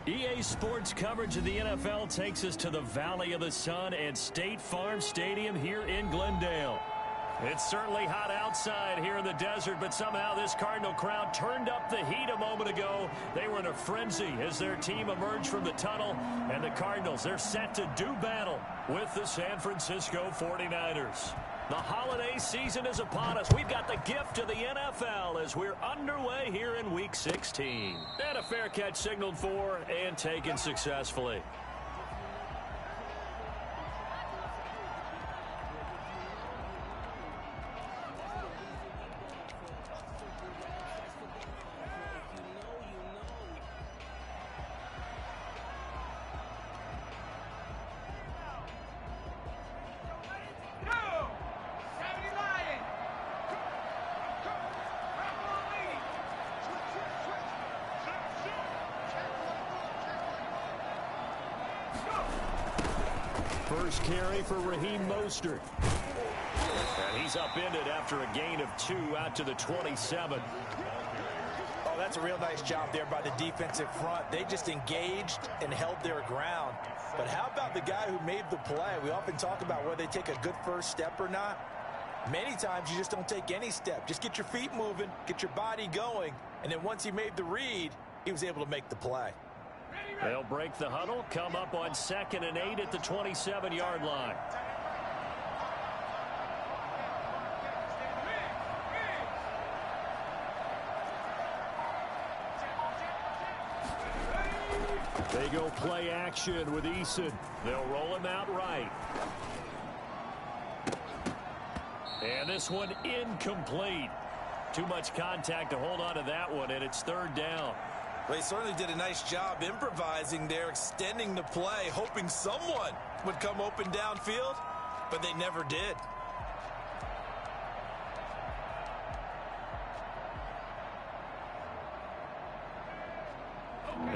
EA Sports coverage of the NFL takes us to the Valley of the Sun and State Farm Stadium here in Glendale. It's certainly hot outside here in the desert, but somehow this Cardinal crowd turned up the heat a moment ago. They were in a frenzy as their team emerged from the tunnel, and the Cardinals, they're set to do battle with the San Francisco 49ers. The holiday season is upon us. We've got the gift of the NFL as we're underway here in Week 16. And a fair catch signaled for and taken successfully. First carry for Raheem Mostert. And he's upended after a gain of 2 out to the 27. Oh, that's a real nice job there by the defensive front. They just engaged and held their ground. But how about the guy who made the play? We often talk about whether they take a good first step or not. Many times you just don't take any step. Just get your feet moving, get your body going, and then once he made the read, he was able to make the play. They'll break the huddle, come up on 2nd and 8 at the 27-yard line. They go play action with Eason. They'll roll him out right. And this one incomplete. Too much contact to hold on to that one, and it's 3rd down. They certainly did a nice job improvising there, extending the play, hoping someone would come open downfield, but they never did.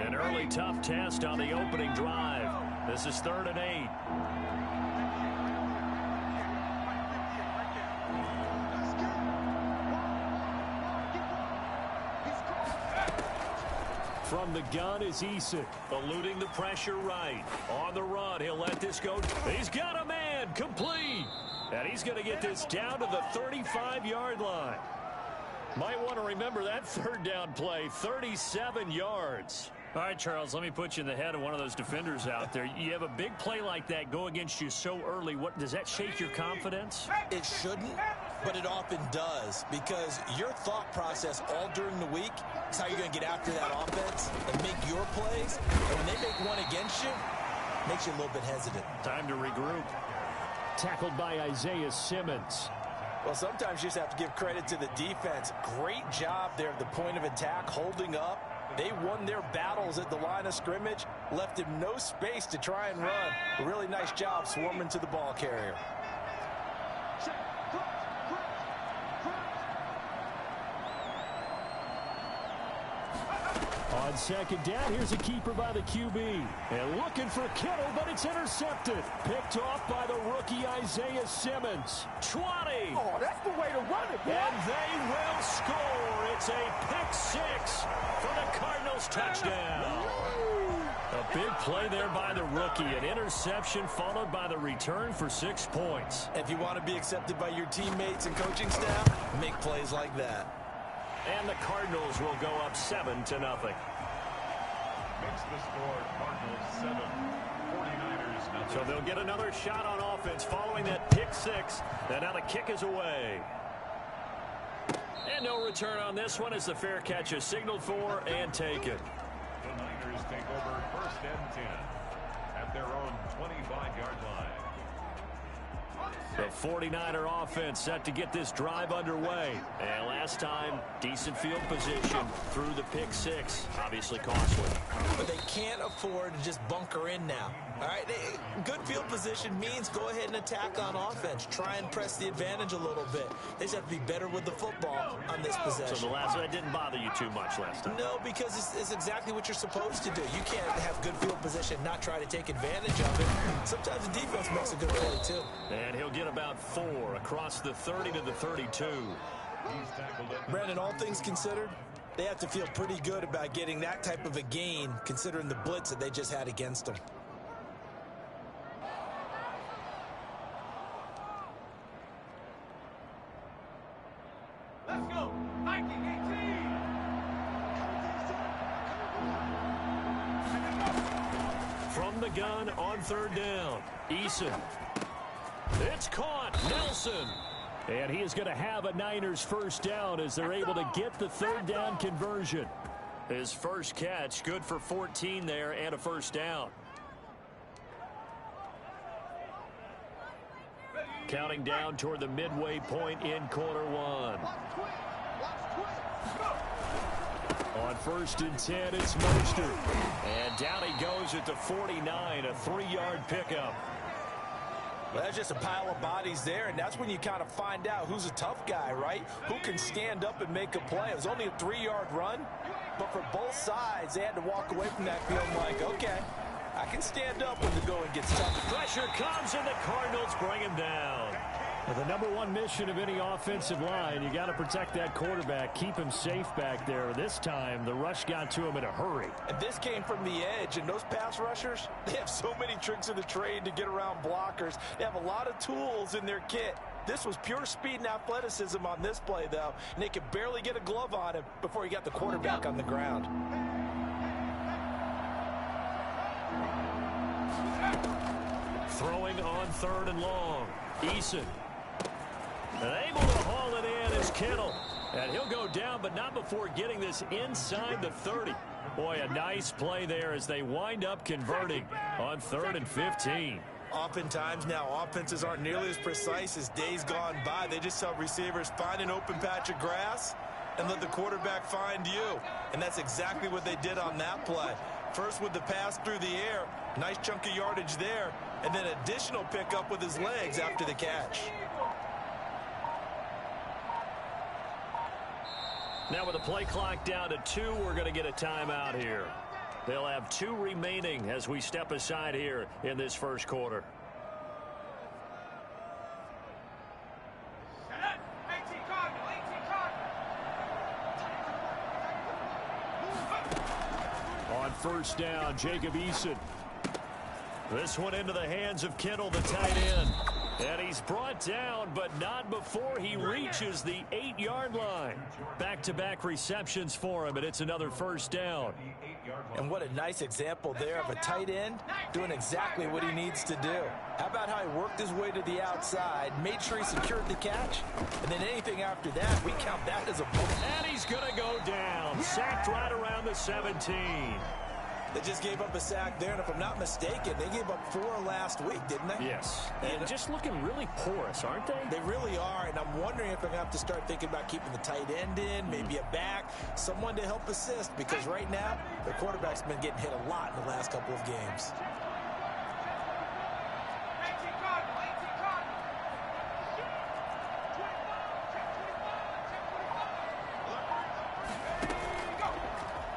An early tough test on the opening drive. This is 3rd and 8. From the gun is Eason, eluding the pressure right. On the run, he'll let this go. He's got a man, complete. And he's going to get this down to the 35-yard line. Might want to remember that 3rd down play, 37 yards. All right, Charles, let me put you in the head of one of those defenders out there. You have a big play like that go against you so early. What does that shake your confidence? It shouldn't, but it often does, because your thought process all during the week is how you're going to get after that offense and make your plays. And when they make one against you, it makes you a little bit hesitant. Time to regroup. Tackled by Isaiah Simmons. Well, sometimes you just have to give credit to the defense. Great job there at the point of attack, holding up. They won their battles at the line of scrimmage, left him no space to try and run. A really nice job swarming to the ball carrier. On 2nd down, here's a keeper by the QB. And looking for Kittle, but it's intercepted. Picked off by the rookie Isaiah Simmons. 20. Oh, that's the way to run it, boy. And they will score. It's a pick 6 for the Cardinals touchdown. A big play there by the rookie. An interception followed by the return for 6 points. If you want to be accepted by your teammates and coaching staff, make plays like that. And the Cardinals will go up 7-0. Makes the score Cardinals 7, 49ers nothing. So they'll get another shot on offense following that pick 6. And now the kick is away. And no return on this one as the fair catch is signaled for and taken. The Niners take over 1st and 10 at their own 25-yard line. The 49er offense set to get this drive underway. And last time, decent field position through the pick 6. Obviously costly. But they can't afford to just bunker in now. All right, good field position means go ahead and attack on offense. Try and press the advantage a little bit. They just have to be better with the football on this possession. So the last one didn't bother you too much last time? No, because it's exactly what you're supposed to do. You can't have good field position, not try to take advantage of it. Sometimes the defense makes a good play, too. And he'll get about 4 across the 30 to the 32. Brandon, all things considered, They have to feel pretty good about getting that type of a gain, considering the blitz that they just had against them. Let's go. Viking 18. From the gun on third down, Eason. It's caught. Nelson. And he is going to have a Niners first down as they're able to get the third down conversion. His first catch, good for 14 there and a first down. Counting down toward the midway point in quarter one. On 1st and 10, it's Mostert. And down he goes at the 49, a 3-yard pickup. Well, that's just a pile of bodies there, and that's when you kind of find out who's a tough guy, right? Who can stand up and make a play. It was only a 3-yard run, but for both sides, they had to walk away from that feeling like, okay, I can stand up when the going gets tough. Pressure comes, and the Cardinals bring him down. Well, the number one mission of any offensive line, you got to protect that quarterback, keep him safe back there. This time, the rush got to him in a hurry. And this came from the edge, and those pass rushers, they have so many tricks of the trade to get around blockers. They have a lot of tools in their kit. This was pure speed and athleticism on this play, though, and they could barely get a glove on him before he got the quarterback on the ground. Throwing on 3rd and long, Eason. And able to haul it in is Kittle. And he'll go down, but not before getting this inside the 30. Boy, a nice play there as they wind up converting on 3rd and 15. Oftentimes now, offenses aren't nearly as precise as days gone by. They just help receivers find an open patch of grass and let the quarterback find you. And that's exactly what they did on that play. First with the pass through the air, nice chunk of yardage there, and then additional pickup with his legs after the catch. Now with the play clock down to 2, we're going to get a timeout here. They'll have 2 remaining as we step aside here in this first quarter. On 1st down, Jacob Eason. This one into the hands of Kittle, the tight end. And he's brought down, but not before he reaches the 8-yard line. Back-to-back receptions for him, and it's another first down. And what a nice example there of a tight end doing exactly what he needs to do. How about how he worked his way to the outside, made sure he secured the catch, and then anything after that, we count that as a block. And he's going to go down, sacked right around the 17. They just gave up a sack there, and if I'm not mistaken, they gave up 4 last week, didn't they? Yes, and just looking really porous, aren't they? They really are, and I'm wondering if I'm going to have to start thinking about keeping the tight end in, maybe a back, someone to help assist, because right now, the quarterback's been getting hit a lot in the last couple of games.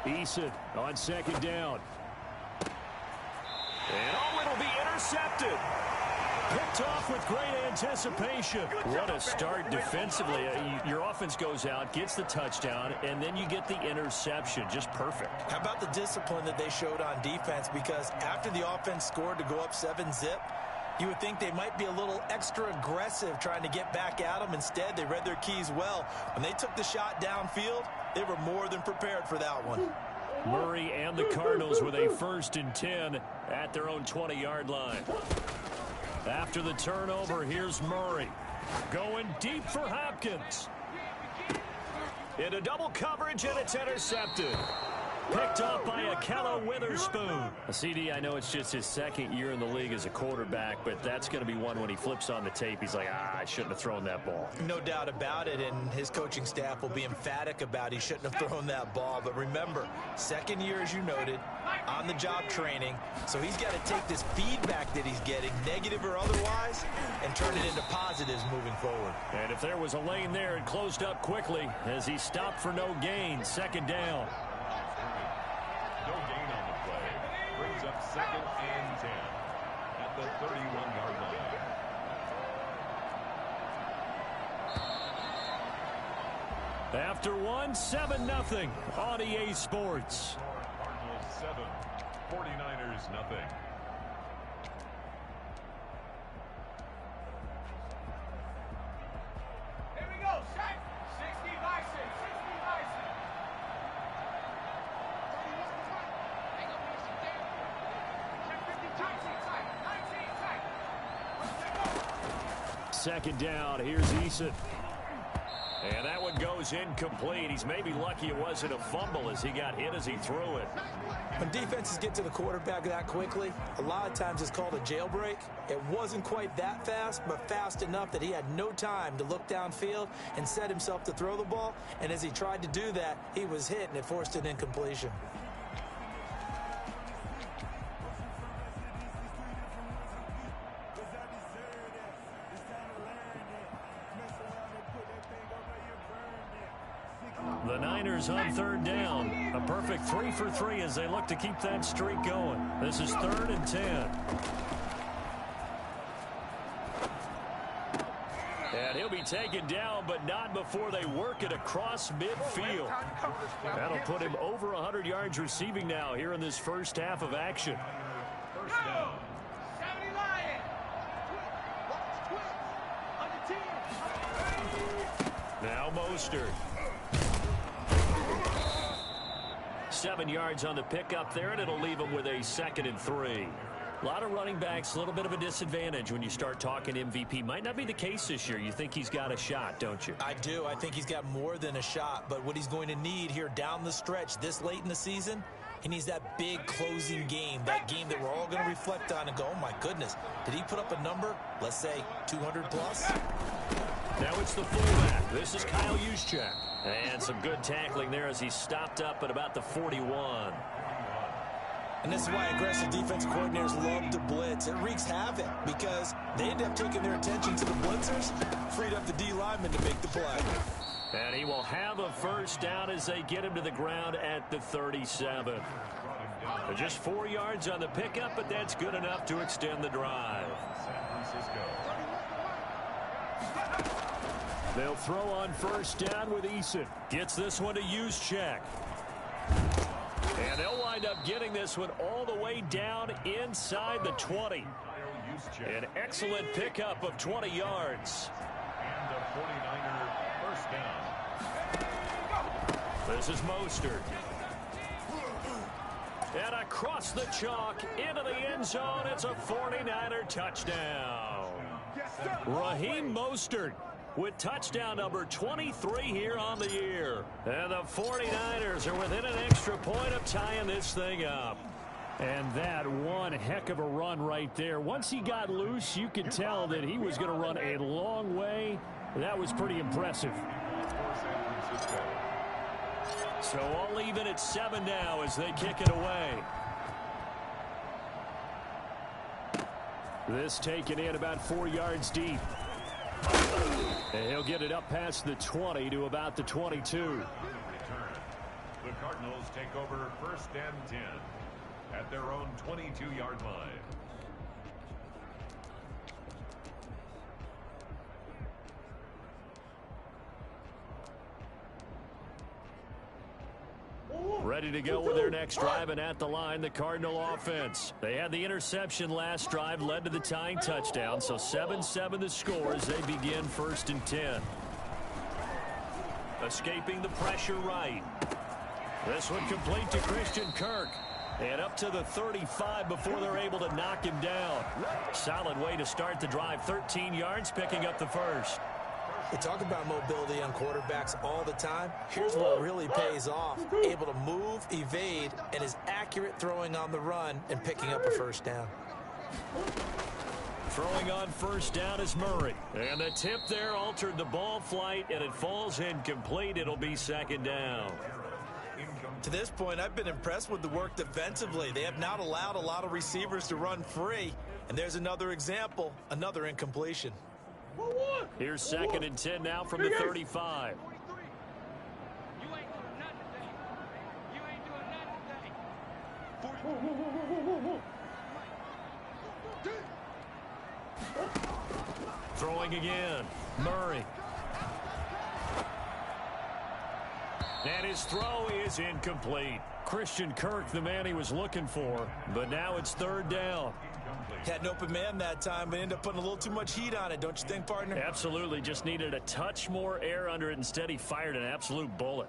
Eason on 2nd down. And it'll be intercepted. Picked off with great anticipation. What a start defensively. Your offense goes out, gets the touchdown, and then you get the interception. Just perfect. How about the discipline that they showed on defense? Because after the offense scored to go up 7-zip, you would think they might be a little extra aggressive trying to get back at them. Instead, they read their keys well. When they took the shot downfield, they were more than prepared for that one. Murray and the Cardinals with a 1st and 10 at their own 20-yard line. After the turnover, here's Murray. Going deep for Hopkins. Into double coverage, and it's intercepted. Picked up by Akello Witherspoon. CD, I know it's just his 2nd year in the league as a quarterback, but that's going to be one when he flips on the tape. He's like, I shouldn't have thrown that ball. No doubt about it, and his coaching staff will be emphatic about he shouldn't have thrown that ball. But remember, 2nd year, as you noted, on-the-job training. So he's got to take this feedback that he's getting, negative or otherwise, and turn it into positives moving forward. And if there was a lane there, it closed up quickly as he stopped for no gain. 2nd down. No gain on the play. Brings up 2nd and 10 at the 31-yard line. 2 After one, 7-0 on EA Sports. Cardinals 7, 49ers nothing. Here we go, set. 60 Bison, 60 Bison. Second down, here's Eason. And that one goes incomplete. He's maybe lucky it wasn't a fumble as he got hit as he threw it. When defenses get to the quarterback that quickly, a lot of times it's called a jailbreak. It wasn't quite that fast, but fast enough that he had no time to look downfield and set himself to throw the ball. And as he tried to do that, he was hit, and it forced an incompletion. The Niners on third down. A perfect 3 for 3 as they look to keep that streak going. This is 3rd and 10. And he'll be taken down, but not before they work it across midfield. That'll put him over 100 yards receiving now here in this first half of action. First down. 70 Lions. On the team. Now Mostert. 7 yards on the pickup there, and it'll leave him with a 2nd and 3. A lot of running backs, a little bit of a disadvantage when you start talking MVP. Might not be the case this year. You think he's got a shot, don't you? I do. I think he's got more than a shot, but what he's going to need here down the stretch this late in the season, he needs that big closing game, that game that we're all going to reflect on and go, oh my goodness, did he put up a number, let's say 200 plus? Now it's the fullback. This is Kyle Juszczyk. And some good tackling there as he stopped up at about the 41. And this is why aggressive defensive coordinators love to blitz. It wreaks havoc because they end up taking their attention to the blitzers, freed up the D lineman to make the play. And he will have a first down as they get him to the ground at the 37. Just 4 yards on the pickup, but that's good enough to extend the drive. San Francisco. They'll throw on first down with Eason. Gets this one to Juszczyk. And they'll wind up getting this one all the way down inside the 20. An excellent pickup of 20 yards. And a 49er first down. This is Mostert. And across the chalk into the end zone. It's a 49er touchdown. Raheem Mostert with touchdown number 23 here on the year. And the 49ers are within an extra point of tying this thing up. And that one heck of a run right there. Once he got loose, you could tell that he was going to run a long way. That was pretty impressive. So all even at 7 now as they kick it away. This taken in about 4 yards deep. And he'll get it up past the 20 to about the 22. The Cardinals take over first and 10 at their own 22-yard line. Ready to go with their next drive, and at the line, the Cardinal offense. They had the interception last drive, led to the tying touchdown, so 7-7 the score as they begin first and 10. Escaping the pressure right. This one complete to Christian Kirk. And up to the 35 before they're able to knock him down. Solid way to start the drive. 13 yards, picking up the first. We talk about mobility on quarterbacks all the time. Here's what really pays off. Able to move, evade, and is accurate throwing on the run and picking up a first down. Throwing on first down is Murray. And the tip there altered the ball flight, and it falls incomplete. It'll be second down. To this point, I've been impressed with the work defensively. They have not allowed a lot of receivers to run free. And there's another example, another incompletion. Here's second and 10 now from the 35. You ain't doing nothing today. You ain't doing nothing today. Throwing again. Murray. And his throw is incomplete. Christian Kirk, the man he was looking for, but now it's third down. Had an open man that time, but ended up putting a little too much heat on it, don't you think, partner? Absolutely. Just needed a touch more air under it. Instead, he fired an absolute bullet.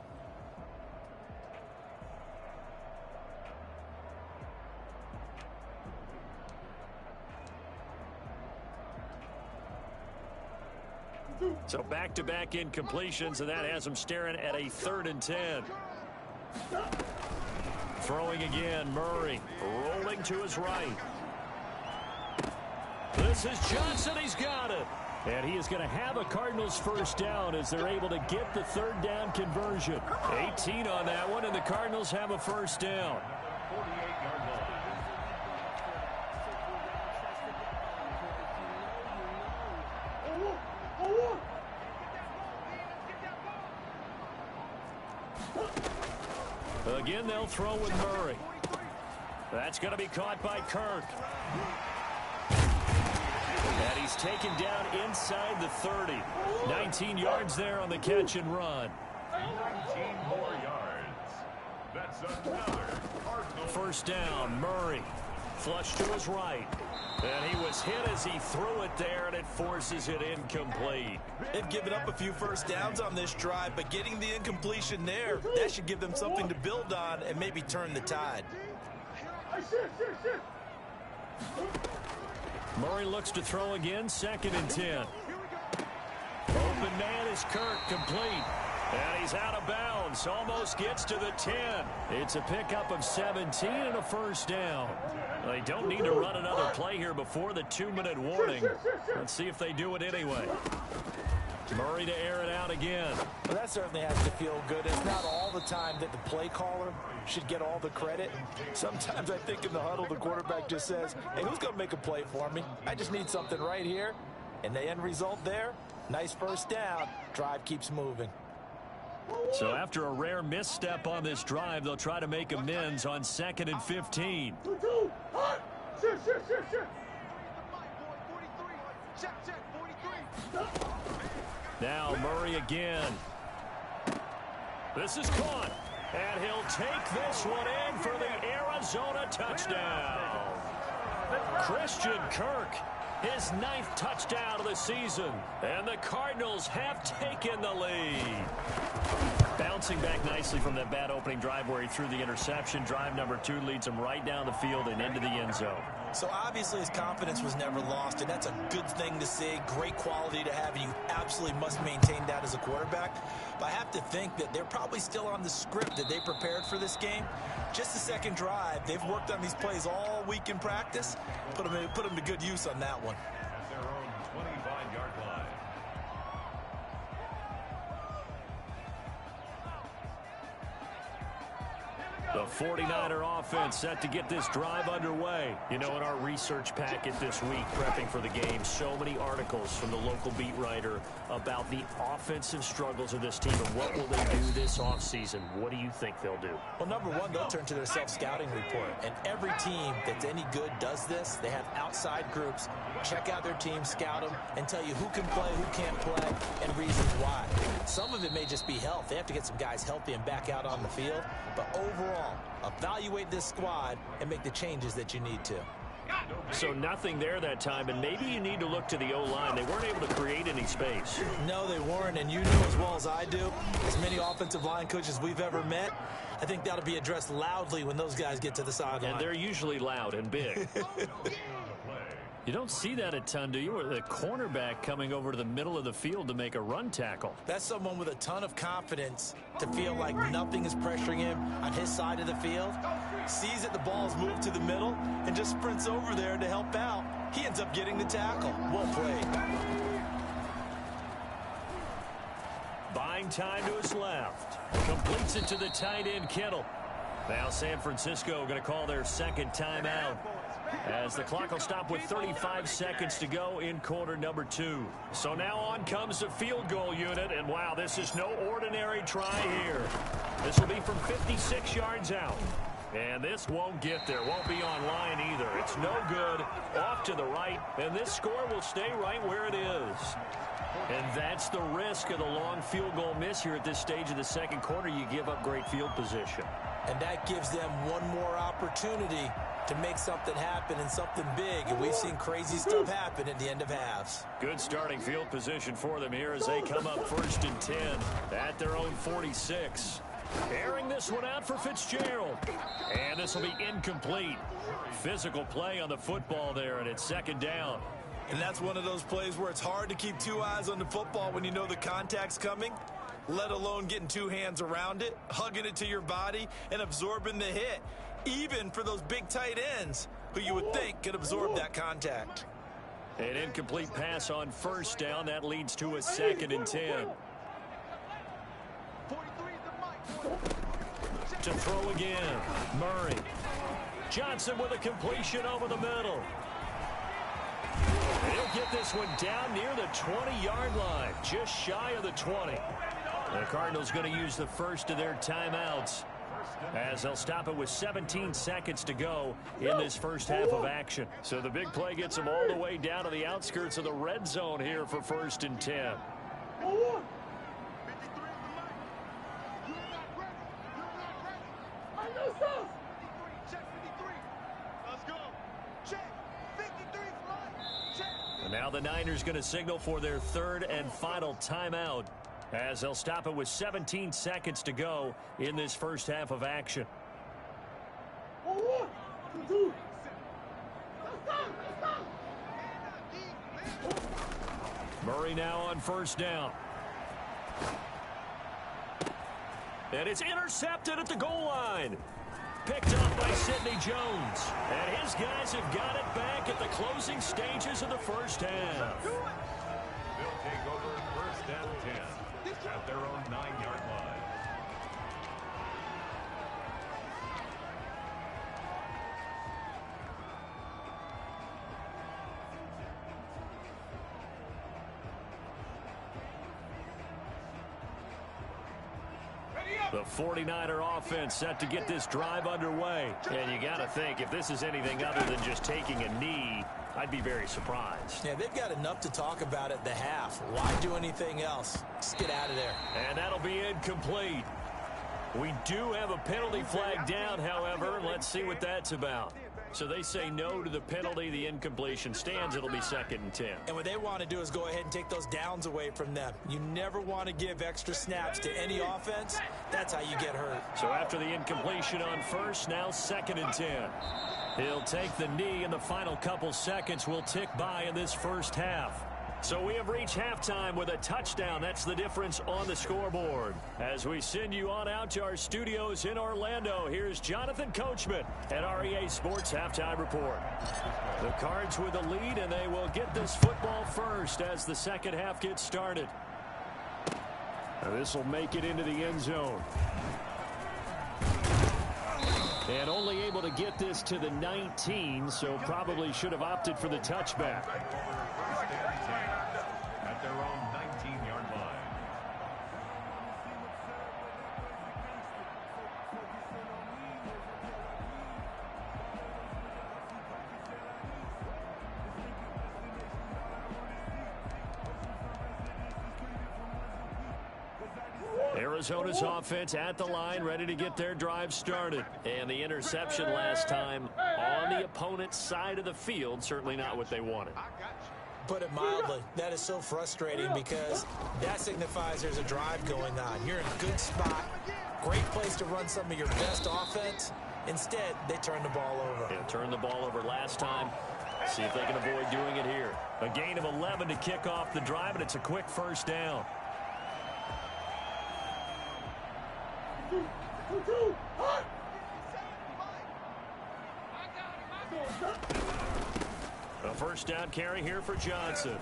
So back-to-back incompletions, and that has him staring at a 3rd and 10. Throwing again, Murray rolling to his right. This is Johnson. He's got it. And he is going to have a Cardinals first down as they're able to get the 3rd down conversion. 18 on that one, and the Cardinals have a first down. 48-yard line. Again, they'll throw with Murray. That's going to be caught by Kirk. And he's taken down inside the 30. 19 yards there on the catch and run. 19 more yards. That's another Cardinal. First down, Murray. Flush to his right. And he was hit as he threw it there, and it forces it incomplete. They've given up a few first downs on this drive, but getting the incompletion there, that should give them something to build on and maybe turn the tide. Murray looks to throw again, 2nd and 10. Open man is Kirk, complete. And he's out of bounds, almost gets to the 10. It's a pickup of 17 and a first down. They don't need to run another play here before the 2-minute warning. Let's see if they do it anyway. Murray to air it out again. Well, that certainly has to feel good. It's not all the time that the play caller should get all the credit. Sometimes I think in the huddle, the quarterback just says, hey, who's going to make a play for me? I just need something right here. And the end result there, nice first down. Drive keeps moving. So after a rare misstep on this drive, they'll try to make amends on 2nd and 15. Now Murray again. This is caught. And he'll take this one in for the Arizona touchdown. Christian Kirk, his 9th touchdown of the season. And the Cardinals have taken the lead. Bouncing back nicely from that bad opening drive where he threw the interception. Drive number 2 leads him right down the field and into the end zone. So obviously his confidence was never lost, and that's a good thing to see. Great quality to have, and you absolutely must maintain that as a quarterback. But I have to think that they're probably still on the script that they prepared for this game. Just the second drive, they've worked on these plays all week in practice. Put them to good use on that one. At their own 25-yard line. The 49er offense set to get this drive underway. You know, in our research packet this week, prepping for the game, so many articles from the local beat writer about the offensive struggles of this team and what will they do this offseason. What do you think they'll do? Well, number one, they'll turn to their self-scouting report. And every team that's any good does this. They have outside groups, check out their team, scout them, and tell you who can play, who can't play, and reasons why. Some of it may just be health. They have to get some guys healthy and back out on the field. But overall, evaluate this squad and make the changes that you need to. So nothing there that time, and maybe you need to look to the O-line. They weren't able to create any space. No, they weren't, and you know as well as I do, as many offensive line coaches we've ever met, I think that'll be addressed loudly when those guys get to the sideline. And they're usually loud and big. You don't see that a ton, do you? Or the cornerback coming over to the middle of the field to make a run tackle. That's someone with a ton of confidence to feel like nothing is pressuring him on his side of the field. Sees that the ball's moved to the middle and just sprints over there to help out. He ends up getting the tackle. Well played. Buying time to his left. Completes it to the tight end, Kittle. Now San Francisco going to call their second timeout, as the clock will stop with 35 seconds to go in quarter number 2. So now on comes the field goal unit, and wow, this is no ordinary try here. This will be from 56 yards out. And this won't get there, won't be online either. It's no good, off to the right, and this score will stay right where it is. And that's the risk of the long field goal miss here at this stage of the second quarter. You give up great field position. And that gives them one more opportunity to make something happen and something big. And we've seen crazy stuff happen at the end of halves. Good starting field position for them here as they come up 1st and 10 at their own 46. Airing this one out for Fitzgerald. And this will be incomplete. Physical play on the football there, and it's 2nd down. And that's one of those plays where it's hard to keep two eyes on the football when you know the contact's coming, let alone getting two hands around it, hugging it to your body, and absorbing the hit, even for those big tight ends who you would think could absorb that contact. An incomplete pass on 1st down. That leads to a 2nd and 10. To throw again, Murray. Johnson with a completion over the middle. He'll get this one down near the 20-yard line, just shy of the 20. The Cardinals going to use the first of their timeouts as they'll stop it with 17 seconds to go in this first half of action. So the big play gets them all the way down to the outskirts of the red zone here for 1st and 10. And now the Niners going to signal for their 3rd and final timeout as they'll stop it with 17 seconds to go in this first half of action. Murray now on 1st down. And it's intercepted at the goal line. Picked up by Sidney Jones. And his guys have got it back at the closing stages of the first half. They'll take over 1st and 10 at their own 9-yard line. The 49er offense set to get this drive underway. And you got to think, if this is anything other than just taking a knee, I'd be very surprised. Yeah, they've got enough to talk about at the half. Why do anything else? Just get out of there. And that'll be incomplete. We do have a penalty flag down, however. Let's see what that's about. So they say no to the penalty. The incompletion stands. It'll be 2nd and 10. And what they want to do is go ahead and take those downs away from them. You never want to give extra snaps to any offense. That's how you get hurt. So after the incompletion on 1st, now 2nd and 10. He'll take the knee, and the final couple seconds will tick by in this first half. So we have reached halftime with a touchdown. That's the difference on the scoreboard. As we send you on out to our studios in Orlando, here's Jonathan Coachman at REA Sports Halftime Report. The Cards with the lead, and they will get this football first as the second half gets started. This will make it into the end zone. And only able to get this to the 19, so probably should have opted for the touchback. At their own 19-yard line. Arizona's offense at the line, ready to get their drive started. And the interception last time on the opponent's side of the field, certainly not what they wanted. Put it mildly, that is so frustrating because that signifies there's a drive going on. You're in a good spot, great place to run some of your best offense. Instead, they turn the ball over. Yeah, turned the ball over last time. See if they can avoid doing it here. A gain of 11 to kick off the drive, and it's a quick first down. A first down carry here for Johnson.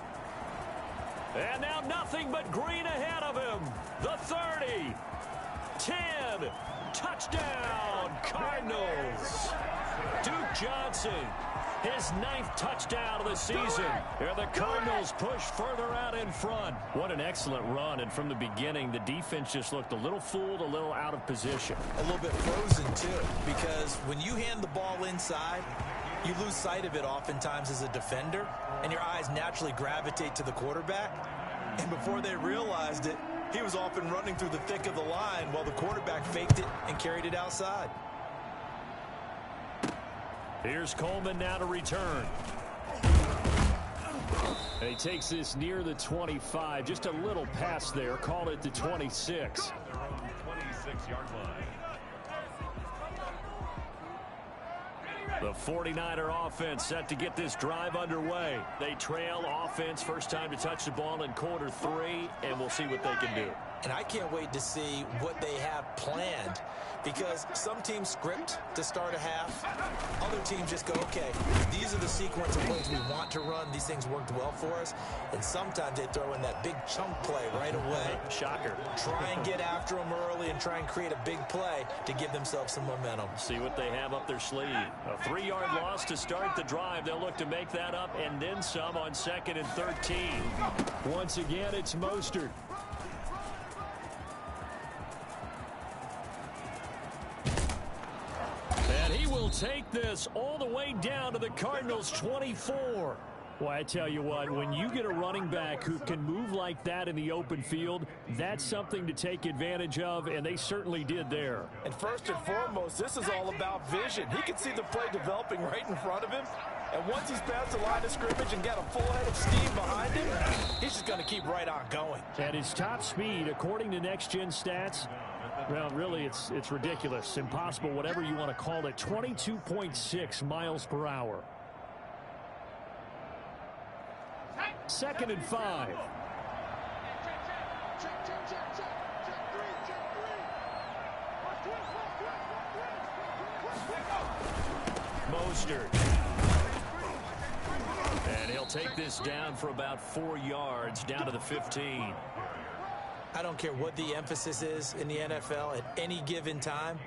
And now nothing but green ahead of him. The 30, 10, touchdown, Cardinals. Duke Johnson. His 9th touchdown of the season. And the Cardinals push further out in front. What an excellent run. And from the beginning, the defense just looked a little fooled, a little out of position. A little bit frozen, too, because when you hand the ball inside, you lose sight of it oftentimes as a defender, and your eyes naturally gravitate to the quarterback. And before they realized it, he was off and running through the thick of the line while the quarterback faked it and carried it outside. Here's Coleman now to return. And he takes this near the 25. Just a little pass there. Call it the 26. Their own 26-yard line. The 49er offense set to get this drive underway. They trail offense, first time to touch the ball in quarter 3, and we'll see what they can do. And I can't wait to see what they have planned, because some teams script to start a half. Other teams just go, okay, these are the sequence of plays we want to run. These things worked well for us. And sometimes they throw in that big chunk play right away. Shocker. Try and get after them early and try and create a big play to give themselves some momentum. See what they have up their sleeve. A 3-yard loss to start the drive. They'll look to make that up and then some on 2nd and 13. Once again, it's Mostert. And he will take this all the way down to the Cardinals' 24. Well, I tell you what, when you get a running back who can move like that in the open field, that's something to take advantage of, and they certainly did there. And first and foremost, this is all about vision. He can see the play developing right in front of him. And once he's past the line of scrimmage and got a full head of steam behind him, he's just going to keep right on going. And his top speed, according to Next Gen Stats, well, really, it's ridiculous. Impossible, whatever you want to call it. 22.6 miles per hour. 2nd and 5. Mostert. And he'll take this down for about 4 yards, down to the 15. I don't care what the emphasis is in the NFL at any given time.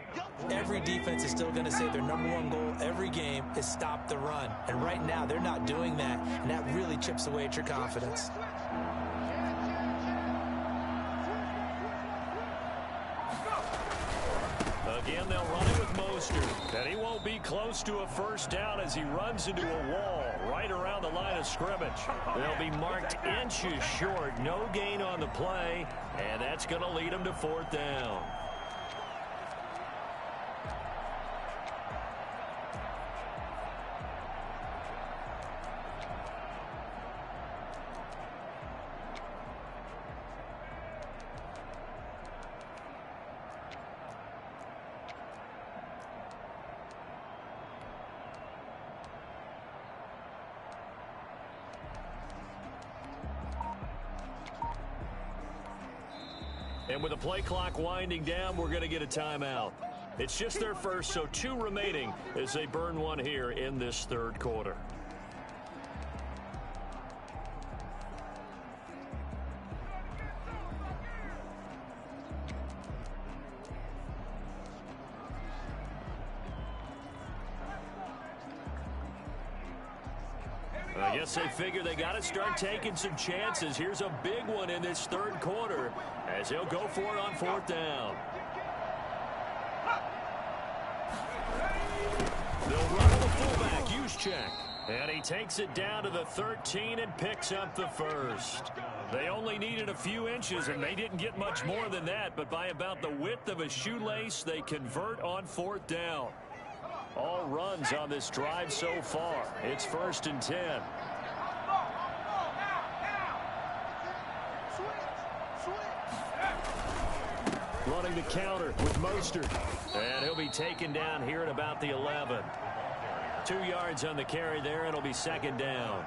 Every defense is still going to say their #1 goal every game is stop the run. And right now, they're not doing that, and that really chips away at your confidence. Again, they'll run it with Mostert. And he won't be close to a first down as he runs into a wall right around the line of scrimmage. They'll be marked inches short. No gain on the play, and that's going to lead them to 4th down. And with the play clock winding down, we're going to get a timeout. It's just their first, so 2 remaining as they burn one here in this 3rd quarter. I guess they figure they got to start taking some chances. Here's a big one in this 3rd quarter as he'll go for it on 4th down. They'll run to the fullback, Juszczyk. And he takes it down to the 13 and picks up the first. They only needed a few inches, and they didn't get much more than that. But by about the width of a shoelace, they convert on 4th down. All runs on this drive so far. It's 1st and 10. Running the counter with Mostert. And he'll be taken down here at about the 11. 2 yards on the carry there, and it'll be 2nd down.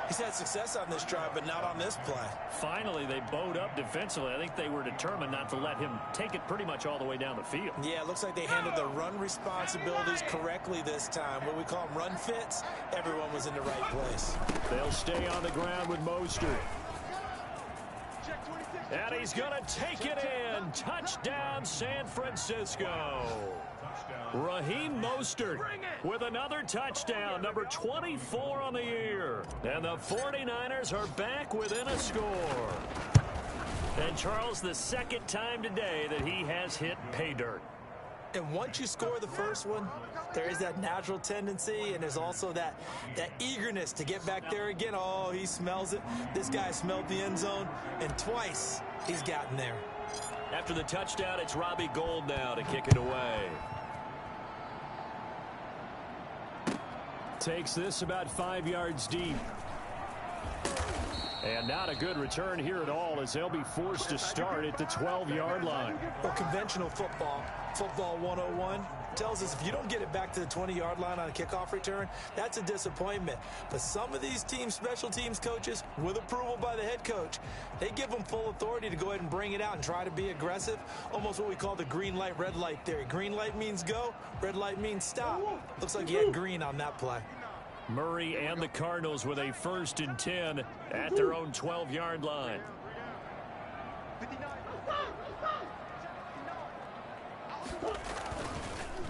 He's had success on this drive, but not on this play. Finally, they bowed up defensively. I think they were determined not to let him take it pretty much all the way down the field. Yeah, it looks like they handled the run responsibilities correctly this time. What we call them run fits, everyone was in the right place. They'll stay on the ground with Mostert. And he's going to take it in. Touchdown, San Francisco. Raheem Mostert with another touchdown, number 24 on the year. And the 49ers are back within a score. And Charles, the second time today that he has hit pay dirt. And once you score the first one, there is that natural tendency, and there's also that eagerness to get back there again. Oh, he smells it. This guy smelled the end zone, and twice he's gotten there. After the touchdown, it's Robbie Gould now to kick it away. Takes this about 5 yards deep. And not a good return here at all, as they'll be forced to start at the 12-yard line. Well, conventional football 101, tells us if you don't get it back to the 20-yard line on a kickoff return, that's a disappointment. But some of these special teams coaches, with approval by the head coach, they give them full authority to go ahead and bring it out and try to be aggressive, almost what we call the green light, red light theory. Green light means go, red light means stop. Looks like he had green on that play. Murray and the Cardinals with a 1st and 10 at their own 12-yard line.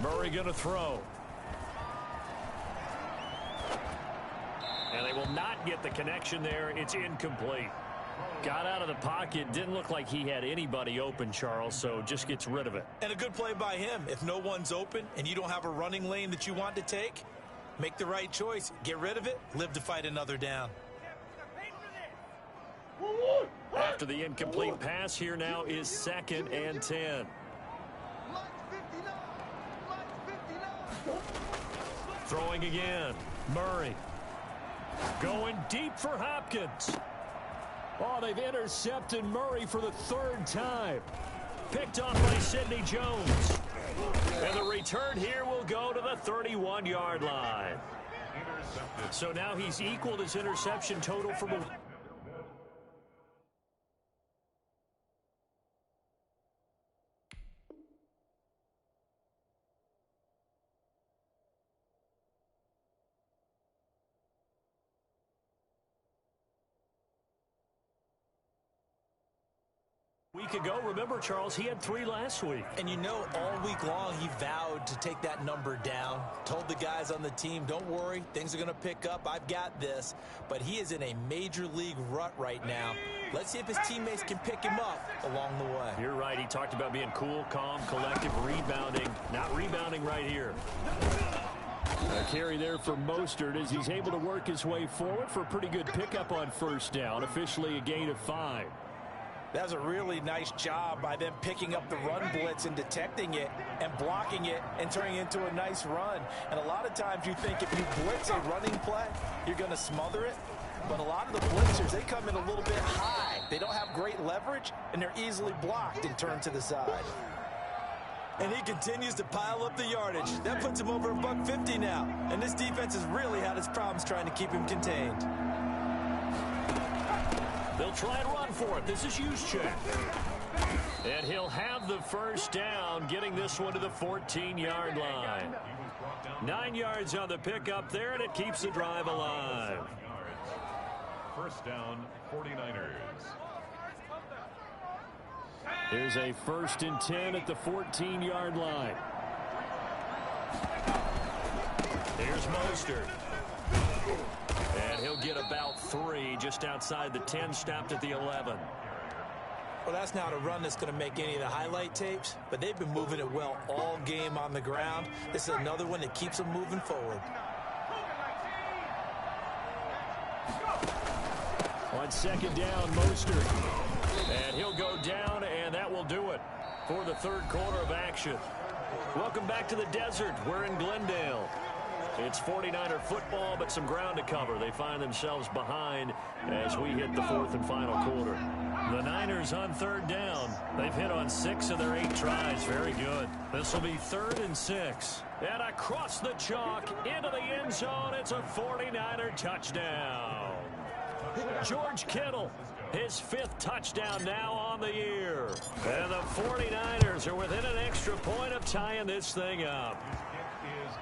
Murray going to throw. And they will not get the connection there. It's incomplete. Got out of the pocket. Didn't look like he had anybody open, Charles, so just gets rid of it. And a good play by him. If no one's open and you don't have a running lane that you want to take, make the right choice. Get rid of it. Live to fight another down. After the incomplete pass, here now is 2nd and 10. Throwing again. Murray. Going deep for Hopkins. Oh, they've intercepted Murray for the 3rd time. Picked off by Sidney Jones. And the return here will go to the 31-yard line. So now he's equaled his interception total from a... week ago. Remember, Charles, he had 3 last week. And you know, all week long he vowed to take that number down. Told the guys on the team, don't worry, things are going to pick up. I've got this. But he is in a major league rut right now. Let's see if his teammates can pick him up along the way. You're right. He talked about being cool, calm, collective, rebounding. Not rebounding right here. A carry there for Mostert as he's able to work his way forward for a pretty good pickup on 1st down. Officially a gain of 5. That was a really nice job by them picking up the run blitz and detecting it and blocking it and turning it into a nice run. And a lot of times you think if you blitz a running play, you're going to smother it. But a lot of the blitzers, they come in a little bit high. They don't have great leverage, and they're easily blocked and turned to the side. And he continues to pile up the yardage. That puts him over $150 now. And this defense has really had its problems trying to keep him contained. They'll try and run for it. This is Juszczyk. And he'll have the 1st down, getting this one to the 14-yard line. 9 yards on the pickup there, and it keeps the drive alive. 1st down, 49ers. Here's a 1st and 10 at the 14-yard line. Here's Mostert. And he'll get about 3 just outside the 10, stopped at the 11. Well, that's not a run that's going to make any of the highlight tapes, but they've been moving it well all game on the ground. This is another one that keeps them moving forward. On 2nd down, Mostert. And he'll go down, and that will do it for the 3rd quarter of action. Welcome back to the desert. We're in Glendale. It's 49er football, but some ground to cover. They find themselves behind as we hit the 4th and final quarter. The Niners on 3rd down. They've hit on 6 of their 8 tries. Very good. This will be 3rd and 6. And across the chalk, into the end zone, it's a 49er touchdown. George Kittle, his 5th touchdown now on the year. And the 49ers are within an extra point of tying this thing up.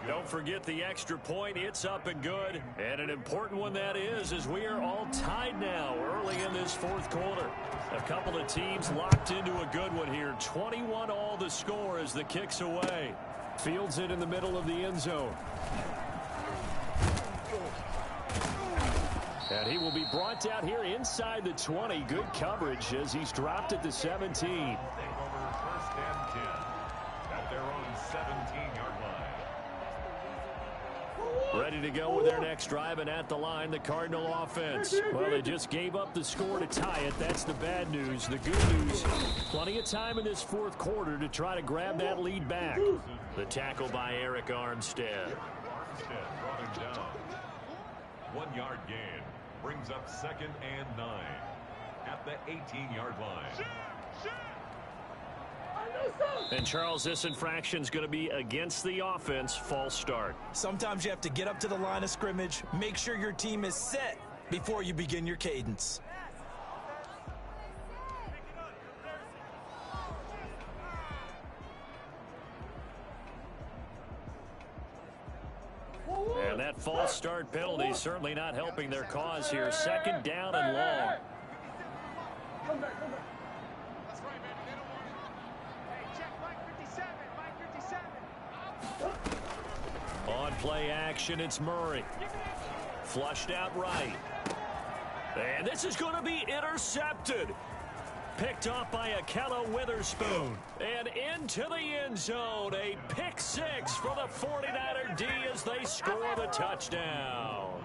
Don't forget the extra point. It's up and good. And an important one that is, as we are all tied now early in this fourth quarter. A couple of teams locked into a good one here. 21 all the score as the kick's away. Fields it in the middle of the end zone. And he will be brought down here inside the 20. Good coverage as he's dropped at the 17. Take over first and 10 at their own 17-yard line. Ready to go with their next drive, and at the line, the Cardinal offense. Well, they just gave up the score to tie it. That's the bad news. The good news, plenty of time in this fourth quarter to try to grab that lead back. The tackle by Eric Armstead. Armstead brought him down. 1 yard gain. Brings up second and 9 at the 18-yard line. And Charles, this infraction's going to be against the offense. False start. Sometimes you have to get up to the line of scrimmage, make sure your team is set before you begin your cadence. And that false start penalty certainly not helping their cause here. Second down and long. On play action, it's Murray. Flushed out right. And this is going to be intercepted. Picked off by Akella Witherspoon. And into the end zone. A pick six for the 49er D as they score the touchdown.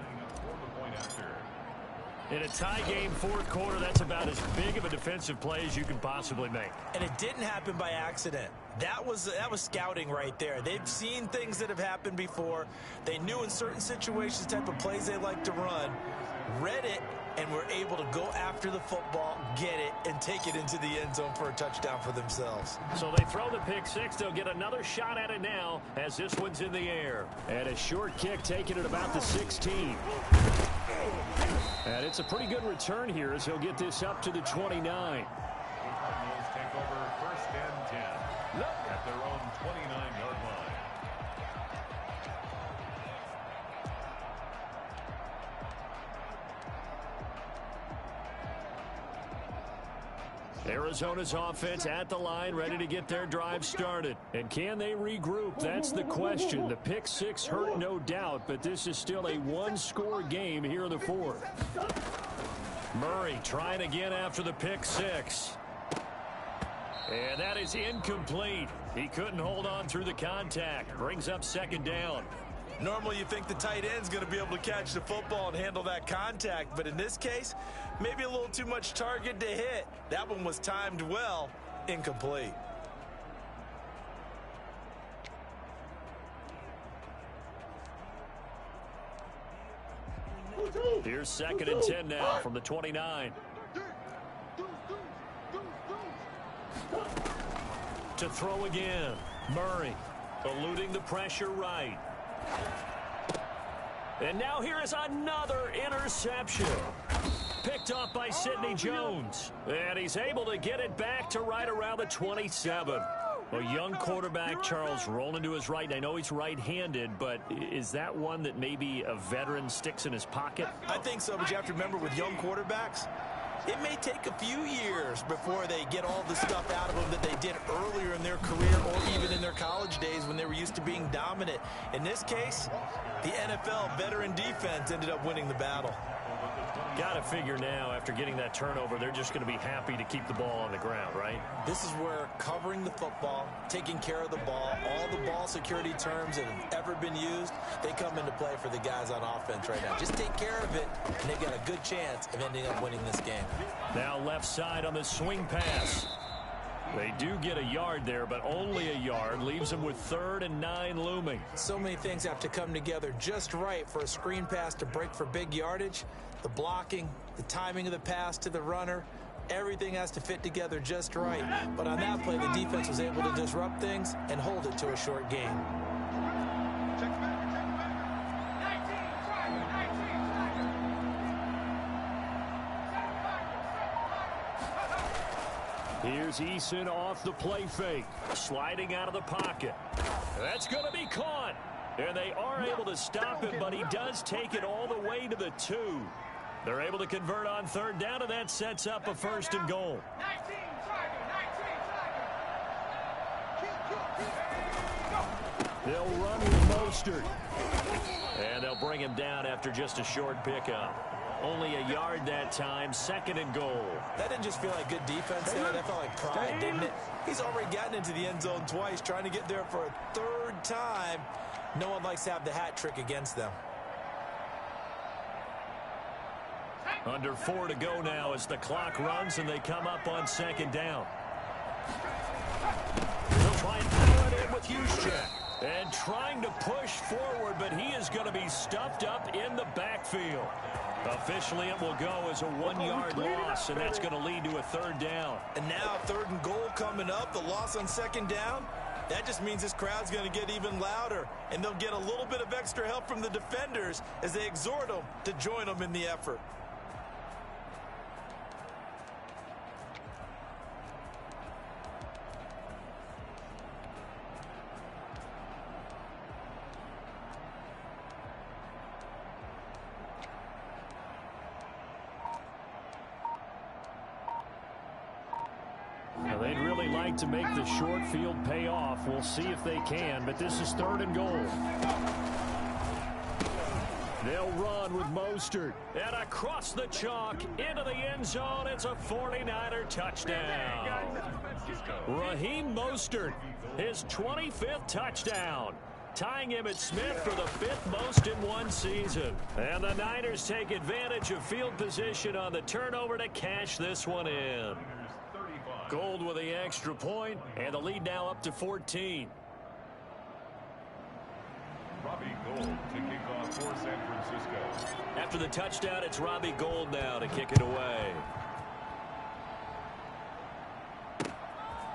In a tie game, fourth quarter, that's about as big of a defensive play as you can possibly make. And it didn't happen by accident. That was scouting right there. They've seen things that have happened before. They knew in certain situations the type of plays they like to run, read it, and were able to go after the football, get it, and take it into the end zone for a touchdown for themselves. So they throw the pick six. They'll get another shot at it now as this one's in the air. And a short kick taken at about the 16. And it's a pretty good return here as he'll get this up to the 29. The Cardinals take over first and 10 at their own 29-yard line. Arizona's offense at the line, ready to get their drive started. And can they regroup? That's the question. The pick six hurt, no doubt, but this is still a one-score game here in the fourth. Murray trying again after the pick six. And that is incomplete. He couldn't hold on through the contact. Brings up second down. Normally you think the tight end's going to be able to catch the football and handle that contact, but in this case, maybe a little too much target to hit. That one was timed well, incomplete. Here's second and 10 now from the 29. To throw again. Murray eluding the pressure right. And now here is another interception. Picked off by Sidney Jones. And he's able to get it back to right around the 27. A young quarterback, Charles, rolling to his right. And I know he's right-handed, but is that one that maybe a veteran sticks in his pocket? I think so, but you have to remember with young quarterbacks, it may take a few years before they get all the stuff out of them that they did earlier in their career or even in their college days when they were used to being dominant. In this case, the NFL veteran defense ended up winning the battle. Got to figure now, after getting that turnover, they're just going to be happy to keep the ball on the ground, right? This is where covering the football, taking care of the ball, all the ball security terms that have ever been used, they come into play for the guys on offense right now. Just take care of it, and they've got a good chance of ending up winning this game. Now left side on the swing pass. They do get a yard there, but only a yard. Leaves them with 3rd and 9 looming. So many things have to come together just right for a screen pass to break for big yardage. The blocking, the timing of the pass to the runner, everything has to fit together just right. But on that play, the defense was able to disrupt things and hold it to a short gain. Here's Eason off the play fake. Sliding out of the pocket. That's going to be caught. And they are able to stop him, but he does take it all the way to the 2. They're able to convert on third down, and that sets up a 1st and goal. 19, They'll run with Mostert. And they'll bring him down after just a short pickup. Only a yard that time, 2nd and goal. That didn't just feel like good defense there. That felt like pride, didn't it? He's already gotten into the end zone twice, trying to get there for a 3rd time. No one likes to have the hat trick against them. Under 4 to go now as the clock runs and they come up on 2nd down. They'll try and power it in with Juszczyk. And trying to push forward, but he is going to be stuffed up in the backfield. Officially, it will go as a 1-yard loss, and that's going to lead to a 3rd down. And now 3rd and goal coming up, the loss on 2nd down. That just means this crowd's going to get even louder, and they'll get a little bit of extra help from the defenders as they exhort them to join them in the effort. Now, they'd really like to make the short field pay off. We'll see if they can, but this is 3rd and goal. They'll run with Mostert. And across the chalk into the end zone. It's a 49er touchdown. Raheem Mostert, his 25th touchdown, tying him at Smith for the 5th most in one season. And the Niners take advantage of field position on the turnover to cash this one in. Gold with the extra point, and the lead now up to 14. Robbie Gould to kick off for San Francisco. After the touchdown, it's Robbie Gould now to kick it away.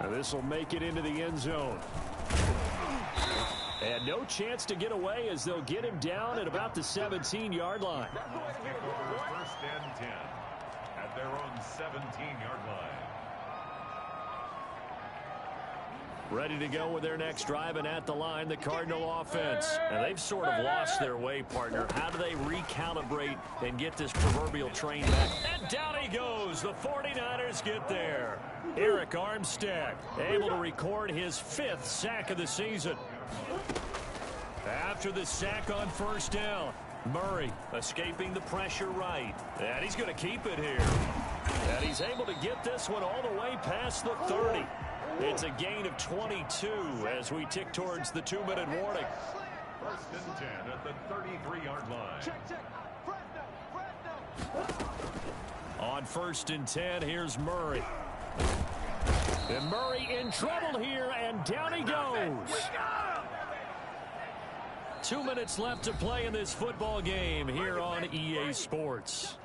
Now this will make it into the end zone. And no chance to get away as they'll get him down at about the 17-yard line. Kick over 1st and 10 at their own 17-yard line. Ready to go with their next drive, and at the line, the Cardinal offense. And they've sort of lost their way, partner. How do they recalibrate and get this proverbial train back? And down he goes. The 49ers get there. Eric Armstead able to record his 5th sack of the season. After the sack on 1st down, Murray escaping the pressure right. And he's going to keep it here. And he's able to get this one all the way past the 30. It's a gain of 22 as we tick towards the 2-minute warning. 1st and 10 at the 33-yard line. On 1st and 10, here's Murray. And Murray in trouble here, and down he goes. 2 minutes left to play in this football game here on EA Sports.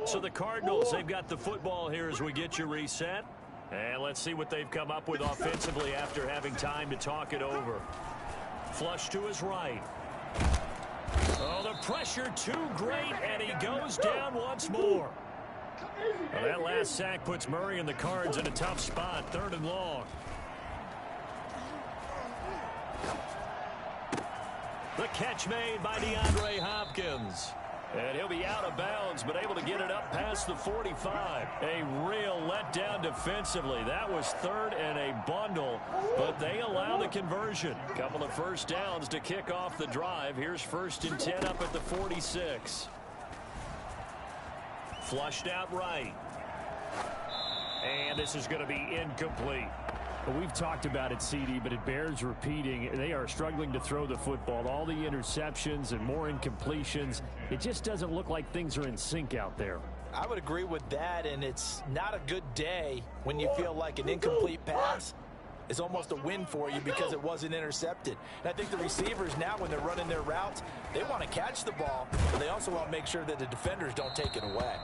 So the Cardinals, they've got the football here as we get you reset. And let's see what they've come up with offensively after having time to talk it over. Flush to his right. Oh, the pressure too great, and he goes down once more. Well, that last sack puts Murray and the Cards in a tough spot, 3rd and long. The catch made by DeAndre Hopkins. And he'll be out of bounds, but able to get it up past the 45. A real letdown defensively. That was 3rd and a bundle, but they allow the conversion. Couple of 1st downs to kick off the drive. Here's 1st and 10 up at the 46. Flushed out right. And this is going to be incomplete. Well, we've talked about it, CD, but it bears repeating. They are struggling to throw the football. All the interceptions and more incompletions. It just doesn't look like things are in sync out there. I would agree with that, and it's not a good day when you feel like an incomplete pass is almost a win for you because it wasn't intercepted. And I think the receivers now, when they're running their routes, they want to catch the ball, but they also want to make sure that the defenders don't take it away.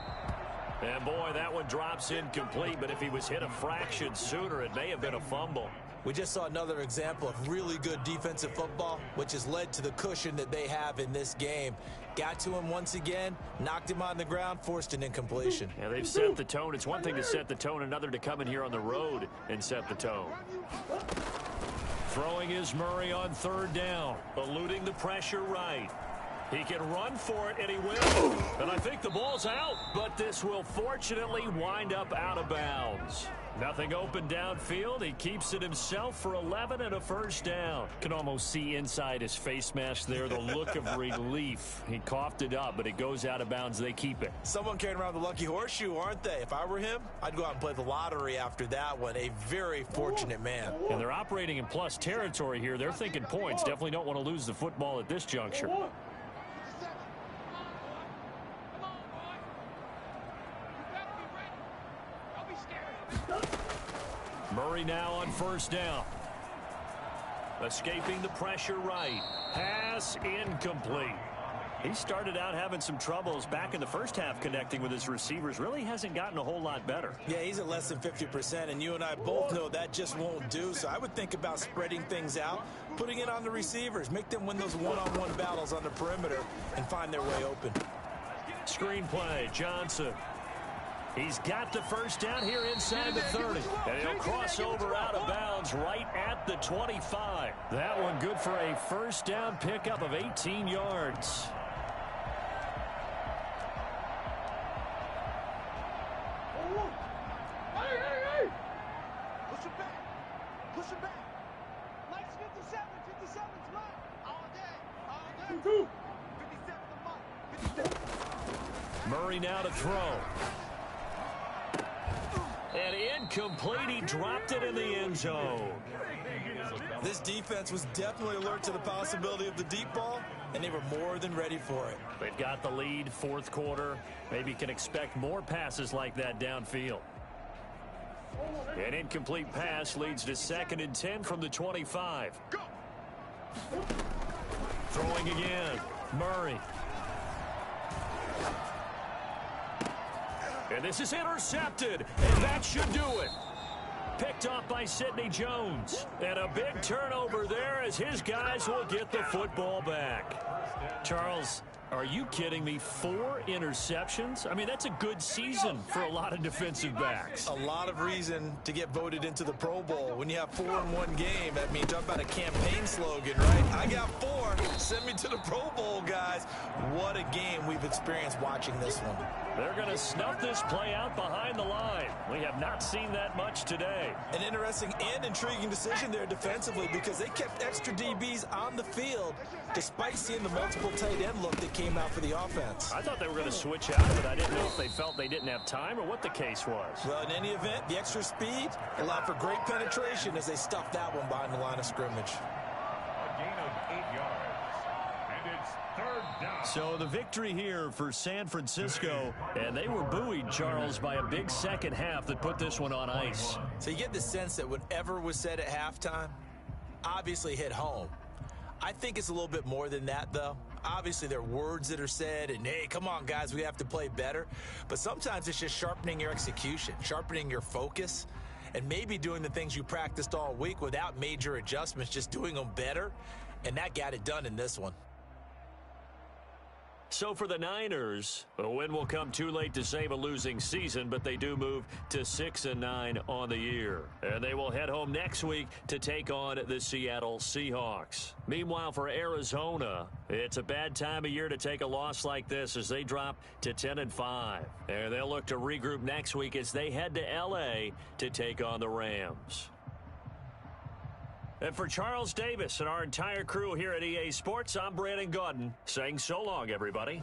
And boy, that one drops incomplete, but if he was hit a fraction sooner, it may have been a fumble. We just saw another example of really good defensive football, which has led to the cushion that they have in this game. Got to him once again, knocked him on the ground, forced an incompletion. Yeah, they've set the tone. It's one thing to set the tone, another to come in here on the road and set the tone. Throwing is Murray on 3rd down, eluding the pressure right. He can run for it, and he will. And I think the ball's out, but this will fortunately wind up out of bounds. Nothing open downfield. He keeps it himself for 11 and a 1st down. Can almost see inside his face mask there the look of relief. He coughed it up, but it goes out of bounds. They keep it. Someone carrying around the lucky horseshoe, aren't they? If I were him, I'd go out and play the lottery after that one. A very fortunate man. And they're operating in plus territory here. They're thinking points. Definitely don't want to lose the football at this juncture. Murray now on 1st down. Escaping the pressure right. Pass incomplete. He started out having some troubles back in the first half connecting with his receivers. Really hasn't gotten a whole lot better. Yeah, he's at less than 50%, and you and I both know that just won't do. So I would think about spreading things out, putting it on the receivers, make them win those one-on-one battles on the perimeter and find their way open. Screenplay, Johnson. He's got the 1st down here inside the 30. And he'll cross over out of bounds right at the 25. That one good for a 1st down pickup of 18 yards. Push him back. Push him back. Likes 57. 57's mine. All day. 57's mine. 57. Murray now to throw. And incomplete. He dropped it in the end zone. This defense was definitely alert to the possibility of the deep ball, and they were more than ready for it. They've got the lead, 4th quarter. Maybe can expect more passes like that downfield. An incomplete pass leads to 2nd and 10 from the 25. Throwing again. Murray. And this is intercepted, and that should do it. Picked off by Sidney Jones. And a big turnover there as his guys will get the football back. Charles, are you kidding me? 4 interceptions? I mean, that's a good season for a lot of defensive backs. A lot of reason to get voted into the Pro Bowl. When you have 4 in one game, that means talk about a campaign slogan, right? I got 4. Send me to the Pro Bowl, guys. What a game we've experienced watching this one. They're going to snuff this play out behind the line. We have not seen that much today. An interesting and intriguing decision there defensively because they kept extra DBs on the field despite seeing the multiple tight end look that came out for the offense. I thought they were going to switch out, but I didn't know if they felt they didn't have time or what the case was. Well, in any event, the extra speed allowed for great penetration as they stuffed that one behind the line of scrimmage. A gain of 8 yards. And it's 3rd down. So the victory here for San Francisco, and they were buoyed, Charles, by a big second half that put this one on ice. So you get the sense that whatever was said at halftime obviously hit home. I think it's a little bit more than that, though. Obviously, there are words that are said, and, hey, come on, guys, we have to play better. But sometimes it's just sharpening your execution, sharpening your focus, and maybe doing the things you practiced all week without major adjustments, just doing them better. And that got it done in this one. So for the Niners, a win will come too late to save a losing season, but they do move to 6-9 on the year. And they will head home next week to take on the Seattle Seahawks. Meanwhile, for Arizona, it's a bad time of year to take a loss like this as they drop to 10-5. And they'll look to regroup next week as they head to L.A. to take on the Rams. And for Charles Davis and our entire crew here at EA Sports, I'm Brandon Gaudin saying so long, everybody.